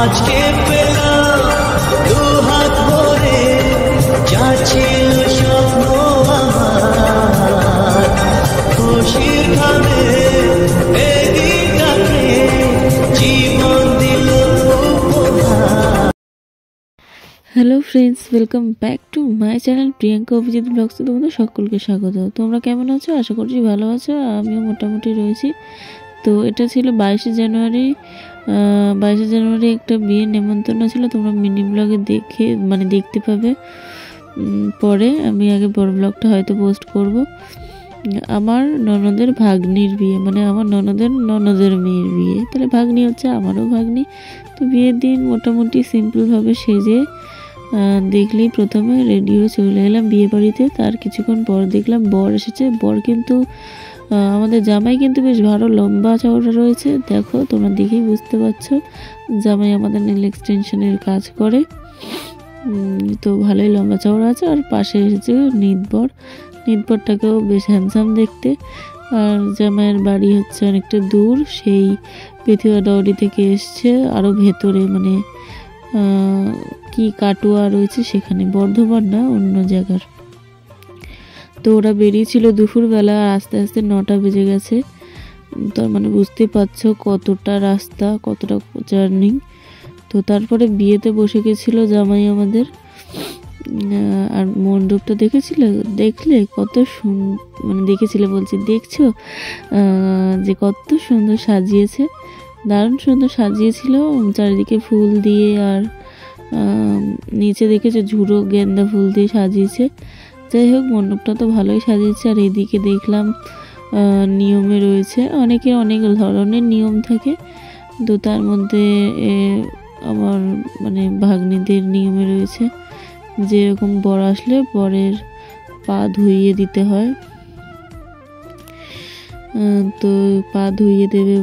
আজকে পেলাম দু হাত ভরে যা ছিল স্বপ্ন আমার, খুশির ভাবে এই দিনটাকে জীবন দিল উপহার। Hello friends, welcome back to my channel Priyanka Abhijit ব্লগসে তোমাদের সকলকে স্বাগত। তোমরা কেমন আছো? আশা করছি ভালো আছো। আমিও মোটামুটি রয়েছি। তো এটা ছিল 22শে জানুয়ারি একটা বিয়ের নেমন্তন্ন ছিল। তোমরা মিনি ব্লগে দেখতে পাবে পরে। আমি আগে বড় ব্লগটা হয়তো পোস্ট করব। আমার ননদের ভাগ্নির বিয়ে, মানে আমার ননদের মেয়ের বিয়ে, তাহলে ভাগ্নি হচ্ছে আমারও ভাগ্নি। তো বিয়ের দিন মোটামুটি সিম্পলভাবে সেজে দেখলেই প্রথমে রেডি হয়ে চলে এলাম বিয়ে বাড়িতে। তার কিছুক্ষণ পর দেখলাম বর এসেছে। বর কিন্তু আমাদের জামাই কিন্তু বেশ ভালো লম্বা চওড়া রয়েছে। দেখো, তোমরা দেখেই বুঝতে পারছো জামাই আমাদের নেল এক্সটেনশনের কাজ করে, তো ভালোই লম্বা চওড়া আছে। আর পাশে এসেছে নিতবরটাকেও বেশ হ্যান্ডসাম দেখতে। আর জামাইয়ের বাড়ি হচ্ছে অনেকটা দূর, সেই পেথুয়া ডাউরি থেকে এসছে আরও ভেতরে, মানে কি কাটুয়া রয়েছে সেখানে, বর্ধমান না অন্য জায়গার। তো ওরা বেরিয়েছিল দুপুরবেলা, আর আস্তে আস্তে 9টা বেজে গেছে। তার মানে বুঝতে পারছো কতটা রাস্তা, কতটা জার্নি। তো তারপরে বিয়েতে বসে গেছিলো জামাই আমাদের। আর মণ্ডপটা দেখলে কত দেখছো যে কত সুন্দর সাজিয়েছে, দারুণ সুন্দর সাজিয়েছিল। চারিদিকে ফুল দিয়ে, আর নিচে দেখেছো ঝুড়ো গেন্দা ফুল দিয়ে সাজিয়েছে। যাই হোক, মণ্ডপটা তো ভালোই সাজিয়েছে। আর এদিকে দেখলাম নিয়মে রয়েছে, অনেকের অনেক ধরনের নিয়ম থাকে। তো তার মধ্যে আমার মানে ভাগ্নিদের নিয়মে রয়েছে যেরকম বর আসলে বরের পা ধুইয়ে দিতে হয়। তো পা ধুইয়ে দেবে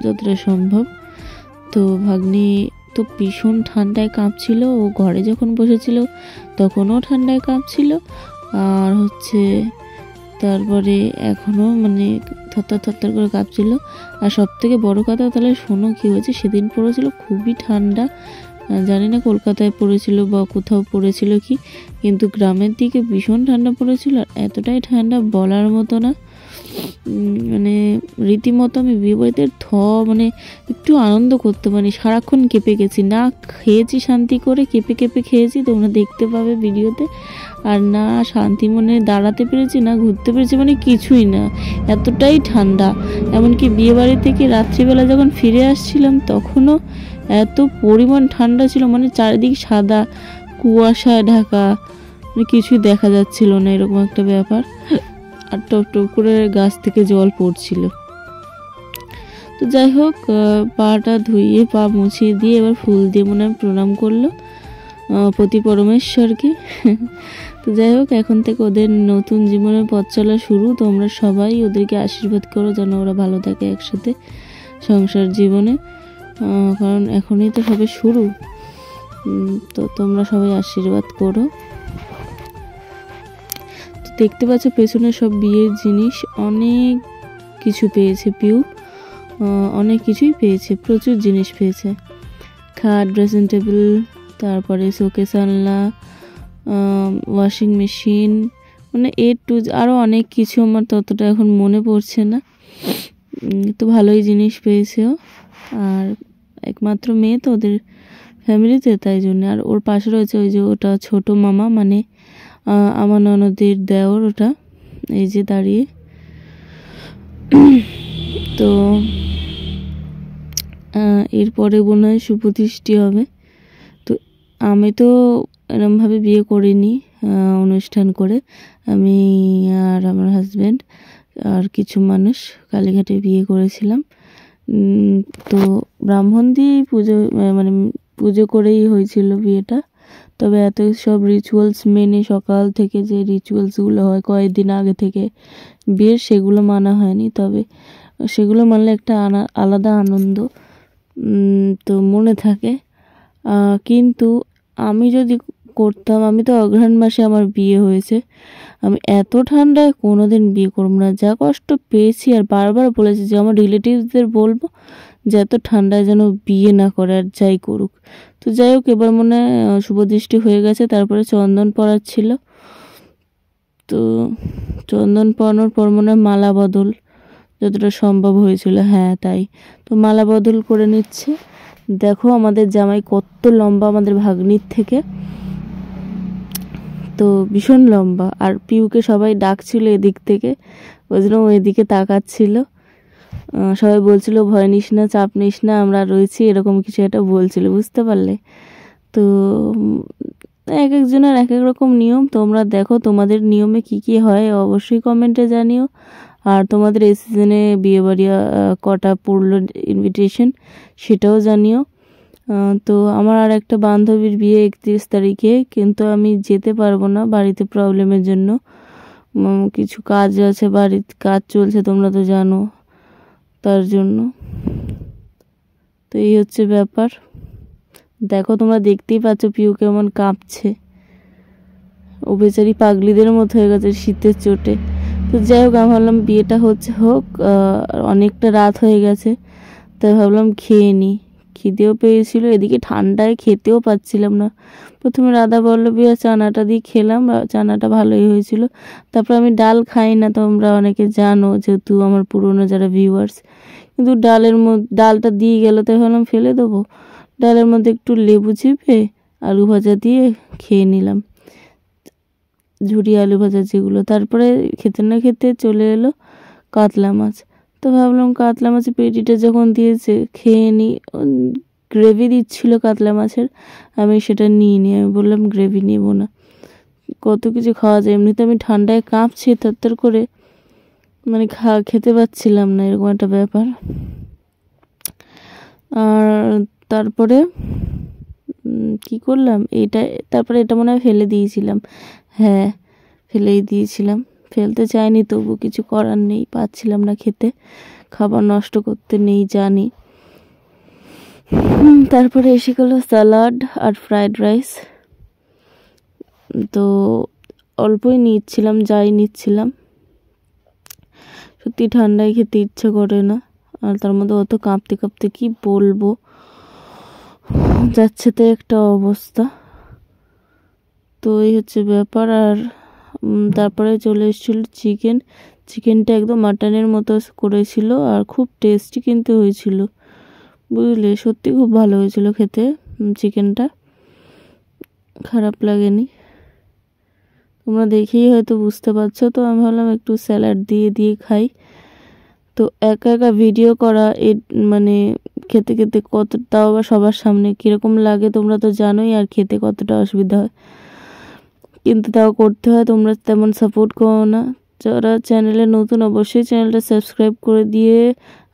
যতটা সম্ভব। তো ভাগ্নি তো ভীষণ ঠান্ডায় কাঁপছিল। ও ঘরে যখন বসেছিল তখনও ঠান্ডায় কাঁপছিল, আর তারপরে এখনও মানে থরথর করে কাঁপছিল। আর সব থেকে বড় কথা, তাহলে শোনো কি হয়েছে। সেদিন পড়েছিল খুবই ঠান্ডা, জানি না কলকাতায় পড়েছিল বা কোথাও পড়েছিল কি, কিন্তু গ্রামের দিকে ভীষণ ঠান্ডা পড়েছিল। আর এতটাই ঠান্ডা বলার মতো না, মানে রীতিমতো আমি বিয়ে বাড়িতে মানে একটু আনন্দ করতে পারি, সারাক্ষণ কেঁপে গেছি। না খেয়েছি শান্তি করে, কেঁপে খেয়েছি, তোমরা দেখতে পাবে ভিডিওতে। আর না শান্তি মনে দাঁড়াতে পেরেছি, না ঘুরতে পেরেছি, মানে কিছুই না, এতটাই ঠান্ডা। এমনকি বিয়ে বাড়ি থেকে রাত্রিবেলা যখন ফিরে আসছিলাম তখনও এত পরিমাণ ঠান্ডা ছিল, মানে চারিদিক সাদা কুয়াশায় ঢাকা, মানে কিছুই দেখা যাচ্ছিল না, এরকম একটা ব্যাপার। আর টপ করে গাছ থেকে জল পড়ছিল। তো যাই হোক, পাটা ধুইয়ে পা মুছিয়ে দিয়ে এবার ফুল দিয়ে মনে হয় প্রণাম করলো পতি পরমেশ্বরকে। তো যাই হোক, এখন থেকে ওদের নতুন জীবনের পথ চলা শুরু। তোমরা সবাই ওদেরকে আশীর্বাদ করো যেন ওরা ভালো থাকে একসাথে সংসার জীবনে, কারণ এখনই তো সবে শুরু। তো তোমরা সবাই আশীর্বাদ করো। দেখতে পাচ্ছ পেছনে সব বিয়ের জিনিস, অনেক কিছু পেয়েছে পিউ, অনেক কিছুই পেয়েছে, প্রচুর জিনিস পেয়েছে। খাট, ড্রেসিং টেবিল, তারপরে শোকেস আনলা, ওয়াশিং মেশিন, মানে আরও অনেক কিছু, আমার ততটা এখন মনে পড়ছে না। তো ভালোই জিনিস পেয়েছে। আর একমাত্র মেয়ে তো ওদের ফ্যামিলিতে, তাই জন্য। আর ওর পাশে রয়েছে ওই যে ওটা ছোট মামা, মানে আমার ননদের দেওর, ওটা এই যে দাঁড়িয়ে। তো এরপরে মনে হয় সুপ্রতিষ্ঠি হবে। তো আমি তো এরমভাবে বিয়ে করিনি অনুষ্ঠান করে, আমি আর আমার হাজব্যান্ড আর কিছু মানুষ কালীঘাটে বিয়ে করেছিলাম। তো ব্রাহ্মণ দিয়ে পুজো করেই হয়েছিল বিয়েটা। তবে এত সব রিচুয়ালস মেনে সকাল থেকে যে রিচুয়ালসগুলো হয় কয়েকদিন আগে থেকে বিয়ের, সেগুলো মানা হয়নি। তবে সেগুলো মানলে একটা আলাদা আনন্দ তো মনে থাকে। কিন্তু আমি যদি করতাম, আমি তো অঘ্রাণ মাসে আমার বিয়ে হয়েছে, আমি এত ঠান্ডায় কোনোদিন বিয়ে করবো না। যা কষ্ট পেয়েছি, আর বারবার বলেছি যে আমার রিলেটিভসদের বলবো যে এত ঠান্ডায় যেন বিয়ে না করে আর যাই করুক। তো যাই হোক, এবার মনে হয় শুভদৃষ্টি হয়ে গেছে। তারপরে চন্দন পড়াচ্ছিল, তো চন্দন পরানোর পর মনে হয় মালা বদল যতটা সম্ভব হয়েছিল, হ্যাঁ তাই। তো মালা বদল করে নিচ্ছে। দেখো আমাদের জামাই কত লম্বা আমাদের ভাগ্নির থেকে, তো ভীষণ লম্বা। আর পিউকে সবাই ডাকছিল এদিক থেকে, ওই জন্য ও এদিকে তাকাচ্ছিল। সবাই বলছিল ভয় নিস না, চাপ নিস না, আমরা রয়েছি, এরকম কিছু একটা বলছিল, বুঝতে পারলে। তো এক একজনের এক এক রকম নিয়ম। তোমরা দেখো তোমাদের নিয়মে কি কি হয় অবশ্যই কমেন্টে জানিও। আর তোমাদের এই সিজনে বিয়েবাড়ি কটা পড়লো ইনভিটেশন সেটাও জানিও। তো আমার আর একটা বান্ধবীর বিয়ে 31 তারিখে, কিন্তু আমি যেতে পারবো না বাড়িতে প্রবলেমের জন্য। কিছু কাজ আছে, বাড়িতে কাজ চলছে তোমরা তো জানো, তার জন্য। তো এই হচ্ছে ব্যাপার। দেখো তোমরা দেখতেই পাচ্ছ পিউ কেমন কাঁপছে, ও বেচারি পাগলিদের মতো হয়ে গেছে শীতের চোটে। তো যাই হোক, আমি ভাবলাম বিয়েটা হোক, অনেকটা রাত হয়ে গেছে, তাই ভাবলাম খেয়ে নিই। খিদেও পেয়েছিল, এদিকে ঠান্ডায় খেতেও পাচ্ছিলাম না। প্রথমে রাধা বল্লভী আর চানাটা দিয়ে খেলাম, চানাটা ভালোই হয়েছিল। তারপর আমি ডাল খাই না, তোমরা অনেকে জানো, যেহেতু আমার পুরনো যারা ভিউয়ার্স। কিন্তু ডালটা দিয়ে গেল, তাই ভাবলাম ফেলে দেবো। ডালের মধ্যে একটু লেবু চিপে আলু ভাজা দিয়ে খেয়ে নিলাম, ঝুরি আলু ভাজা যেগুলো। তারপরে খেতে না খেতে চলে এলো কাতলা মাছ। তো ভাবলাম কাতলা মাছের পেটিটা যখন দিয়েছে খেয়ে নিই। গ্রেভি দিচ্ছিল কাতলা মাছের, আমি সেটা নিয়ে নিই। আমি বললাম গ্রেভি নেব না, কত কিছু খাওয়া যায়। এমনিতে আমি ঠান্ডায় কাঁপছি তরতর করে, মানে খেতে পাচ্ছিলাম না, এরকম একটা ব্যাপার। আর তারপরে কি করলাম, তারপরে এটা মনে হয় ফেলে দিয়েছিলাম, হ্যাঁ ফেলেই দিয়েছিলাম। ফেলতে চাইনি, তবু কিছু করার নেই, পাচ্ছিলাম না খেতে, খাবার নষ্ট করতে নেই জানি। তারপরে এসে গেলো স্যালাড আর ফ্রাইড রাইস। তো অল্পই নিচ্ছিলাম, যাই নিচ্ছিলাম। সত্যি ঠান্ডায় খেতে ইচ্ছে করে না, আর তার মধ্যে অত কাঁপতে কাঁপতে কি বলবো, যাচ্ছে তো একটা অবস্থা। তো এই হচ্ছে ব্যাপার। আর তারপরে চলে এসেছিল চিকেনটা একদম মাটনের মতো করেছিল, আর খুব টেস্টি কিন্তু হয়েছিল, বুঝলে, সত্যি খুব ভালো হয়েছিল খেতে। চিকেনটা খারাপ লাগেনি, তোমরা দেখেই হয়তো বুঝতে পারছো। তো আমি ভাবলাম একটু স্যালাড দিয়ে খাই। তো একা একা ভিডিও করা মানে খেতে খেতে তাও আবার সবার সামনে কীরকম লাগে তোমরা তো জানোই, আর খেতে কতটা অসুবিধা হয়, কিন্তু তাও করতে হয়। তোমরা তেমন সাপোর্ট করো না। যারা চ্যানেলে নতুন অবশ্যই চ্যানেলটা সাবস্ক্রাইব করে দিয়ে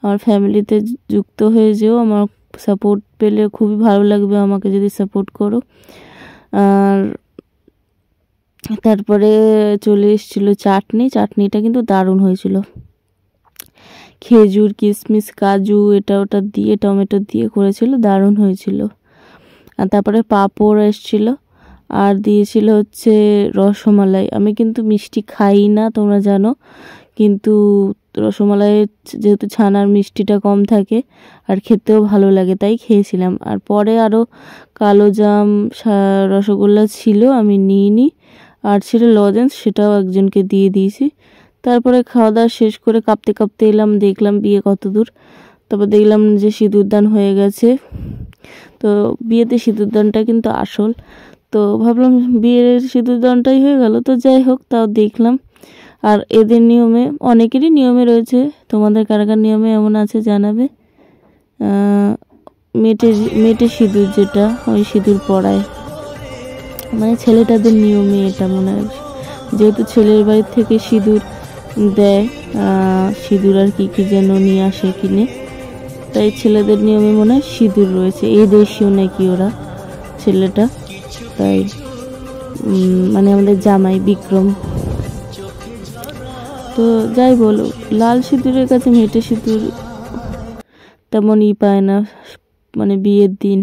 আমার ফ্যামিলিতে যুক্ত হয়ে যেও। আমার সাপোর্ট পেলে খুবই ভালো লাগবে আমাকে যদি সাপোর্ট করো। আর তারপরে চলে এসেছিলো চাটনিটা কিন্তু দারুণ হয়েছিল। খেজুর, কিশমিশ, কাজু এটা ওটা দিয়ে টমেটো দিয়ে করেছিল, দারুণ হয়েছিল। আর তারপরে পাঁপড় এসেছিলো, আর দিয়েছিল হচ্ছে রসমালাই। আমি কিন্তু মিষ্টি খাই না তোমরা জানো, কিন্তু রসমালাই যেহেতু ছানার মিষ্টিটা কম থাকে আর খেতেও ভালো লাগে, তাই খেয়েছিলাম। আর পরে আরও কালো জাম, রসগোল্লা ছিল, আমি নিইনি। আর ছিল লজেন্স, সেটাও একজনকে দিয়ে দিয়েছি। তারপরে খাওয়া দাওয়া শেষ করে কাঁপতে কাঁপতে এলাম, দেখলাম বিয়ে কত দূর। তারপর দেখলাম যে সিঁদুরদান হয়ে গেছে। তো বিয়েতে সিঁদুরদানটা কিন্তু আসল, তো ভাবলাম বিয়ের সিঁদুরদানটাই হয়ে গেল। তো যাই হোক, তাও দেখলাম। আর এদের নিয়মে, অনেকেরই নিয়মে রয়েছে, তোমাদের কার কার নিয়মে এমন আছে জানাবে। মেটে সিঁদুর, যেটা ওই সিঁদুর পড়ায়, মানে ছেলেটাদের নিয়মে এটা মনে হয়, যেহেতু ছেলের বাড়ি থেকে সিঁদুর দেয়, সিঁদুর আর কি যেন নিয়ে আসে কিনে, তাই ছেলেদের নিয়মে মনে হয় সিঁদুর রয়েছে। এই দেশীয় নাকি ওরা ছেলেটা, তাই মানে আমাদের জামাই বিক্রম। তো যাই বলো, লাল সিঁদুরের কাছে মেটে সিঁদুর তেমন পায় না, মানে বিয়ের দিন।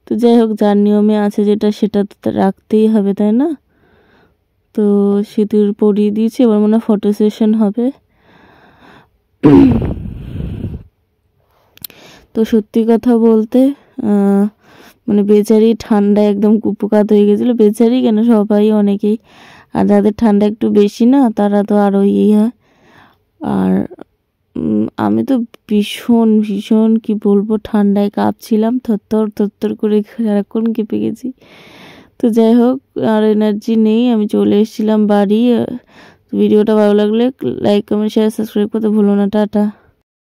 তো যাই হোক, যার নিয়মে আছে যেটা, সেটা তো রাখতেই হবে, তাই না? তো সিঁদুর পরিয়ে দিয়েছে, এবার মনে হয় ফটো সেশন হবে। তো সত্যি কথা বলতে মানে বেচারি ঠান্ডায় একদম কুপোকাত হয়ে গেছিলো, বেচারি কেন সবাই অনেকেই, আর যাদের ঠান্ডা একটু বেশি না তারা তো আরও হয়। আর আমি তো ভীষণ ভীষণ কি বলবো ঠান্ডায় কাঁপছিলাম, থরথর করে সারাক্ষণ কেঁপে গেছি। তো যাই হোক, আর এনার্জি নেই, আমি চলে এসেছিলাম বাড়ি। ভিডিওটা ভালো লাগলে লাইক কমেন্ট শেয়ার সাবস্ক্রাইব করতে ভুলো না। টাটা।